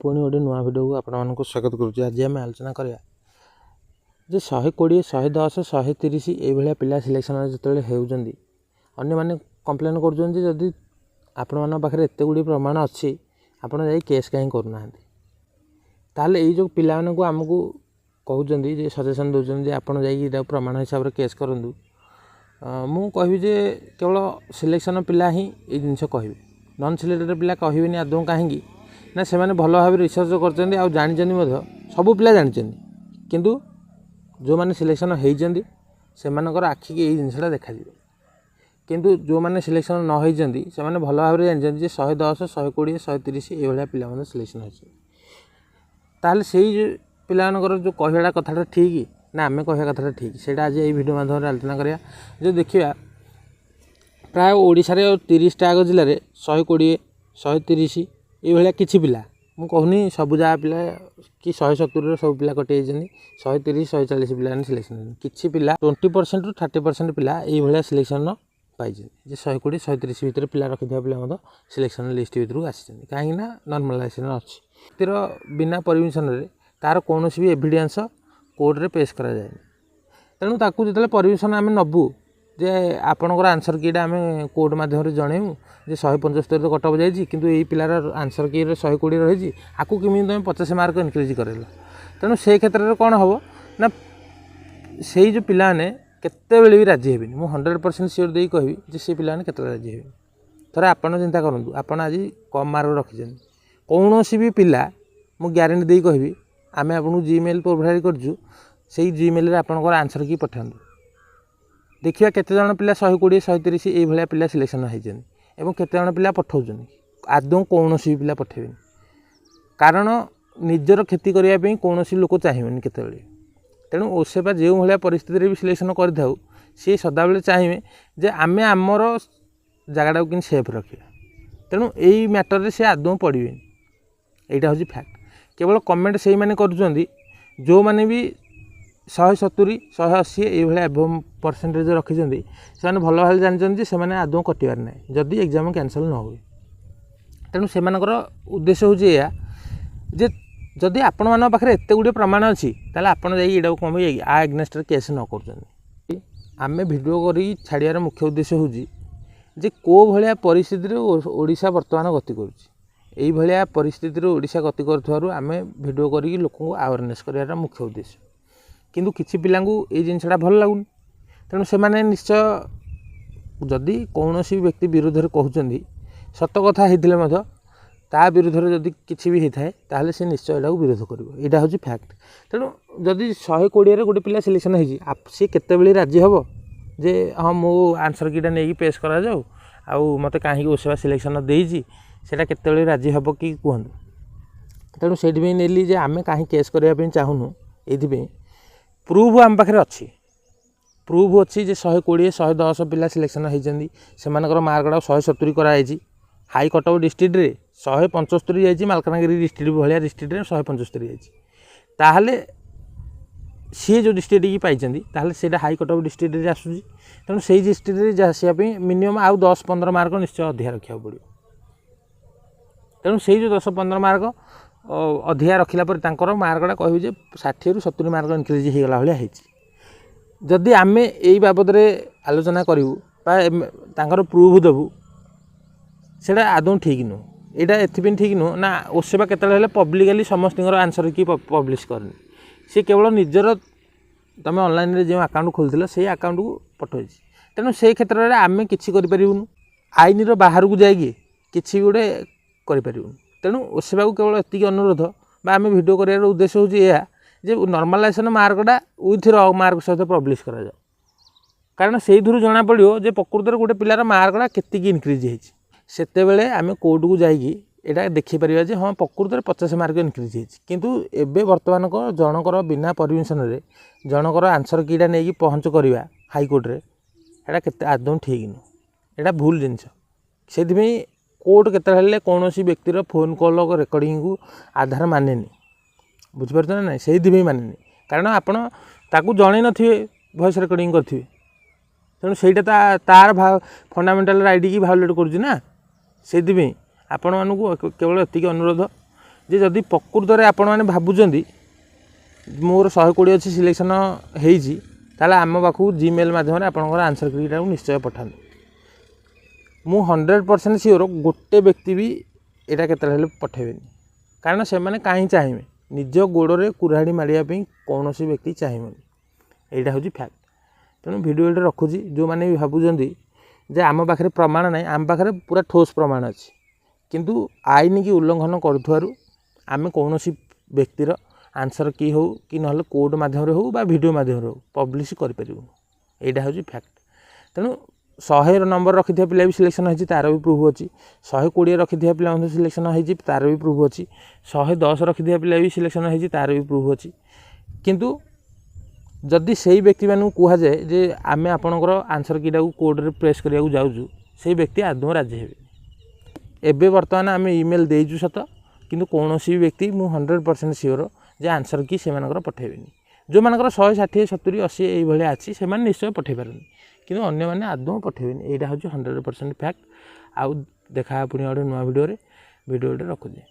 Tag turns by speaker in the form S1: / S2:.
S1: पुणी गोटे नुआ भिडियो को आपको स्वागत करुँच। आज आम आलोचना करवा जे 120 110 130 ये पिला सिलेक्शन जो होती मैंने कम्प्लेन करुँच आपण पाखे एत गुड़ी प्रमाण अच्छी आपड़ जा केस कहीं करना ताल ये जो पिला को आमको कहते सजेसन दौरान आपड़ जा प्रमाण हिसाब से केस करूँ मु कहि जे केवल सिलेक्शन पिला ही ये जिनस कह नॉन सिलेक्टेड पिला कहबेनि आदौ कहीं ना से भल भाव रिसर्च कर सब पिला जानते किंतु जो मैंने सिलेक्शन होती से आखिक यही जिनसा देखा किंतु जो मैंने सिलेक्शन न होती से भल भाव जानते 110 120 130 ये पिला सिलेक्शन होता से पिलानकर जो कहवा कथा ठीक ना आम कह कथा ठीक से आज ये वीडियो माध्यम आलोचना करा जो देखा प्राय ओडिशा रे 30 टा आग जिले में 120 130 ये किसी पिला मु कहूनी सब जगह पिला कि 170 सब पिला कटि 130 140 पिला सिलेक्शन किसी पिला 20% ରୁ 30% पिला ये सिलेक्शन पाई 120 130 भितर पिला रखिथा पिला सिलेक्शन लिस्ट भितर आसी कहीं नॉर्मलाइजेशन अच्छी बिना परमिशन रे तार कौन भी एविडेंस कोर्ट रे पेश करा जाए तेणु ताकू जो परमिशन आम नबू जे आपणकर आंसर कीटा आम कोर्ट मध्यम जनइबू जे 175 तो कटअप जाइए किंतु यही पिलार आंसर की 120 रही आपको किमी तुम 50 मार्क इनक्रीज करेल तेणु से क्षेत्र में कौन हम ना से जो पिलाने केते बेले भी राजी हेबिनी मु 100% सियोर दे कहबी जे से पिलाने केते राजी हेबिनी थोड़ा आपण चिंता करूँ आप आज कम मार्क रखिछन कौन भी पिला मु ग्यारंटी दे कहबी आम आपको जीमेल प्रोवाइड करजु से जीमेल आपंकर आंसर की पठातु देखिए केते जन पिला 120 130 ये पिला सिलेक्शन होती केते जन पिला पठाउछन आदौ कौन भी पिला पठेबेनि कारण निजर क्षति करने कौन लोक चाहिए केते तेणु ओसेपा जो भाया परिस्थिति भी सिलेक्शन कर सी सदाबले चाहिए जे आम आमर जगटा कि सेफ रखा तेणु यही मैटर से आदौ पड़े यहाँ हूँ फैक्ट केवल कमेंट से मैंने करुँच जो मैंने भी 170 180 ये परसेंटेज रखिंट से भल भाव जानते से आदौ कटार ना जदि एग्जाम कैंसल न हुए तेणु से उद्देश्य हूँ जे जदि आपण मान पाखे एत गुड़े प्रमाण अच्छी ताल आपड़ जा कम आ एग्नेस्ट केस न कर आम भिडियो कर छाड़ार मुख्य उद्देश्य हूँ जे को भाया परिस्थिति ओडिशा वर्तमान गति कर परिस्थिति ओडिशा गति करें भिडियो कर लोक अवेयरनेस करार मुख्य उद्देश्य किंतु किसी पिला ये जिनसा भल लगुनि तेणु से निश्चय जदि कौन व्यक्ति विरोध में कहते सत कथा होते ता विरोध में जदि किसी भी होता है ताहले से निश्चय यहाँ विरोध कर यहाँ हूँ फैक्ट तेणु जदि 120 गोटे पिला सिलेक्शन होती सी केते राजी हम जे हाँ मो आंसर कीटा नहीं पेश करा जाऊ आउ मत कहीं ओसेवा सिलेक्शन देती सेटा केते राजी हम कि कहतु तेणु से नेली जे आम कहीं केस करने चाहूनु ये प्रूफ आम पाखे अच्छी प्रूफ अच्छी जे 120 110 पिला सिलेक्शन होती से मार्कटा 170 कराई हाई कटअप डिस्ट्रिक्ट रे 175 जाइए मालकानगिरी डिस्ट्रिक्ट भाया डिस्ट्रिक्ट रे 175 जाइए सी जो डिस्ट्रिक्ट की पाई से हाई कटअप डिस्ट्रिक्ट रे आसूँ तेणु से डिस्ट्रिक्ट रे आसापी मिनिमम आउ 10-15 मार्क निश्चय अधिका रखा पड़ो तेणु से जो 10-15 मार्क अधिका रखला मार्कटा कह 60 ରୁ 70 मार्क इनक्रीज होगला भाई जदि आम यही बाबद आलोचना करूँ प्रूफ देवु से आदौ ठीक नुह यहाँ एथपाई ठीक नुह ना ओसेवा केतले पब्लिकली समस्त आंसर की पब्लिश करनी सी केवल निजर तुम ऑनलाइन जो अकाउंट खोलते से अकाउंट को पठाई तेणु से क्षेत्र में आम कि आईन बाहर को जाइए कि गोटे करूँ तेणु ओसेवा को केवल एति अनुरोध बा आम भिडियो कर उद्देश्य हूँ यह जे नॉर्मलाइजेशन मार्कटा विथ रॉ मार्क सहित पब्लिश करा जाओ कारण से जना पड़ो जे प्रकृत में गोटे पिलार मार्कटा केतिकी इनक्रीज होती सेतेबेले आम कोर्ट को जाइए यहाँ देखिपर जे हाँ प्रकृत में 50 मार्क इनक्रीज होती किंतु एबे वर्तमान जनकर बिना परमिशन रे जनकर आंसर कीटा नहीं पहुँच करवा हाईकोर्ट रे यहाँ केते आदौ ठीक नुह यहाँ भूल जिनस से कोर्ट केते कौन व्यक्तिर फोन कॉल रेकर्डिंग को आधार माने बुझीपार ना ना से माने कारण आपण ताकू जन थे वॉइस रेकर्डिंग करेंगे तेणु सहीटा तार फंडामेंटाल राइट की भायोलेट करुँना से आपण मानू केवल एतिक अनुरोध जे जदि प्रकृत में आपण मैंने भावुं मोर 120 अच्छी सिलेक्शन होती ताला आम पाखु जीमेल मध्यम आपंकर आंसर की निश्चय पठा मु 100% सियोर गोटे व्यक्ति भी यहाँ के पठेबे कारण से मैंने कहीं चाहिए निज गोड़े कुराड़ी मारियापी कौन व्यक्ति चाहिए यहाँ हूँ फैक्ट तेणु भिडियो रखुची जो मैंने भी भावुं जे आम पाखे प्रमाण ना आम पाखे पूरा ठोस प्रमाण अच्छी किंतु आईन की उल्लंघन करूँ आम कौन व्यक्तिर आंसर की हो कि ना कोड मध्यम हो बा वीडियो मध्यम हो पब्लिश करूँ यहाँ हूँ फैक्ट तेणु 100 नंबर रखी पिला भी सिलेक्शन होती तार भी प्रूफ अच्छी 120 रखी पिला सिलेक्शन होती तार भी प्रूफ अच्छी 110 रखी पिला भी सिलेक्शन होती तार भी प्रूफ अच्छी किंतु जदि से व्यक्ति मानू कहुए जे आम आपणकर आंसर की कोड रे प्रेस करने जाऊँ से व्यक्ति आदौ राजी हे एबे बर्तमान आम इमेल देजु सत किंतु कौन व्यक्ति मु 100% सियोर जे आंसर की से पठेबेनी जो मानकर 160 70 80 ये अच्छी से निश्चय पठे पारे किंतु अन्य मैंने आदौ पठेबेनी यहाँ हूँ 100% फैक्ट आउ देखा पुणी गोटे नुआ भिडियो रखुचे।